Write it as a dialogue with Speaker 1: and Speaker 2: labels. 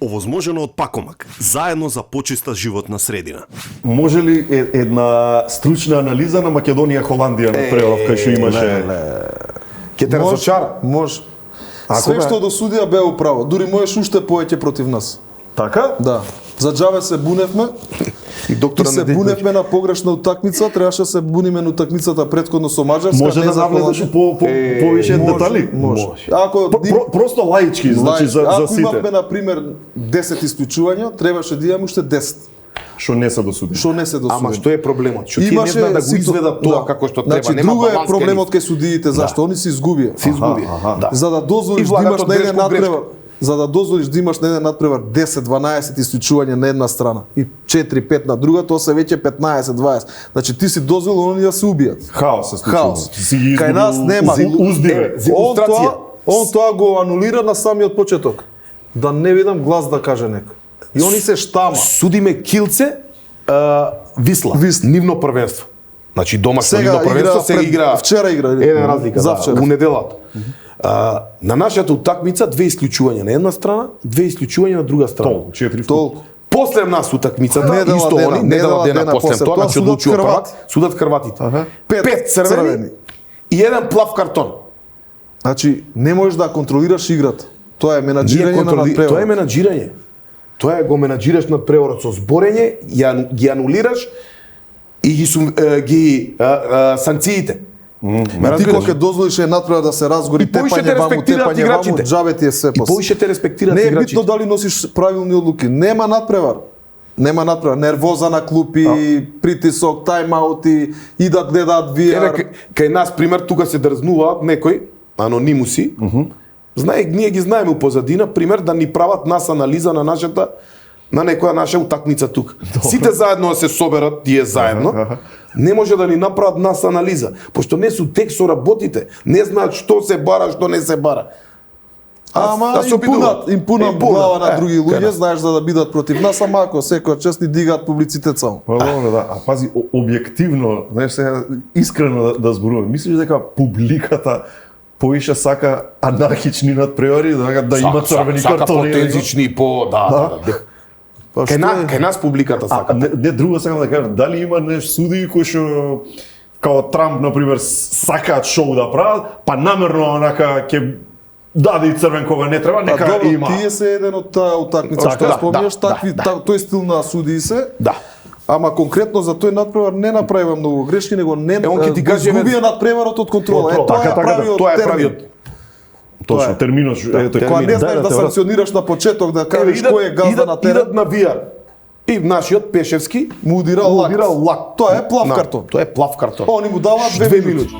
Speaker 1: Овозможено од Пакомак, заедно за почиста животна средина.
Speaker 2: Може ли една стручна анализа на Македонија Холандија на прелав кај што имаше?
Speaker 3: Ќе те разочара.
Speaker 4: Може. Све што досудија беа управо. Дури можеш уште повеќе против нас.
Speaker 2: Така?
Speaker 4: Да. За джаве се буневме.
Speaker 3: И доктора
Speaker 4: се буневме на погрешна утакмица, требаше се буниме на утакмицата претходно со Мажарска.
Speaker 2: Може да навлезеш повеќе детали?
Speaker 4: Може.
Speaker 2: Ако просто лаички, значи за сите.
Speaker 4: Ако имавме на пример 10 исклучувања, требаше да имаме уште 10.
Speaker 2: Што не се досуди.
Speaker 3: Ама што е проблемот? Што тие не знаат да го изведат тоа како што треба,
Speaker 4: значи,
Speaker 3: нема баланс.
Speaker 4: Друго е проблемот кај судиите, зашто они се изгубија.
Speaker 3: Да.
Speaker 4: За да дозволиш да имаш на еден надпревар, за да дозволиш да имаш на еден надпревар 10-12 исклучувања на една страна и 4-5 на друга, тоа се веќе 15-20. Значи ти си дозволил они да се убијат.
Speaker 2: Хаос се случува.
Speaker 4: Хаос. Кај нас нема. Он тоа го анулира на самиот почеток. Да не видам глас да каже некој. И они се штама.
Speaker 3: Судиме Килце, Висла, нивно првенство. Значи домашно нивно првенство сега игра.
Speaker 4: Вчера игра.
Speaker 3: Еден разлика,
Speaker 4: за вчера.
Speaker 3: У неделата. На нашата утакмица 2 исклучувања на една страна, 2 исклучувања на друга страна.
Speaker 4: Толку.
Speaker 3: После нас утакмицата, исто они, недела дена после тоа, значи одлучува првак, судат Хрватите. 5 црвени и еден плав картон.
Speaker 4: Значи не можеш да контролираш играта. Тоа е менаџирање на надпреварот.
Speaker 3: Тоа е менаџирање. Тоа е го менаџираш надпреварот со зборење, ги анулираш и ги санкциите.
Speaker 4: Ти кога дозволиш надпревар да се разгори, тепање ваму, џабе ти е се
Speaker 3: после. И повише те респектираат
Speaker 4: играчите. Не е
Speaker 3: битно
Speaker 4: дали носиш правилни одлуки. Нема надпревар. Нервоза на клупи, притисок, тајмаути, и да гледаат VR.
Speaker 3: Кај нас пример тука се дрзнуваат некои анонимуси. Ние ги знаеме у позадина, пример да ни прават нас анализа на некоја наша утакмица тука. Сите заедно се соберат, тие заедно. Не може да ни направат нас анализа, пошто не су тек со работите, не знаат што се бара, што не се бара.
Speaker 4: Ама им пунат глава на други луѓе, знаеш, за да бидат против нас, ама ако секоја чест ни дигаат публицитет само.
Speaker 2: А пази, објективно, знаеш, сега искрено да зборуваме, мислиш дека публиката поише сака анархични надпревари, да има црвени картони?
Speaker 3: Сака потензични, Кај нас публиката сака.
Speaker 2: Не друго сакам да кажам, дали има судии кои што као Трамп на пример сакаат шоу да прават, па намерно онака ќе даде и црвен кога не треба, нека има.
Speaker 4: Тие се еден од таа утакмица што спомнаш, тој стил на судии се.
Speaker 3: Да.
Speaker 4: Ама конкретно за тој надпревар не направива многу грешки, него не изгубија надпреварот од контрола.
Speaker 3: Тоа е правиот.
Speaker 2: Точно, терминот.
Speaker 4: Кога не знаеш да санкционираш на почеток, да кажеш кој е газда на терен.
Speaker 3: Идат на VR. И нашиот Пешевски
Speaker 4: му удирал лак.
Speaker 3: Тоа е плав картон.
Speaker 4: Они му даваат 2 минути.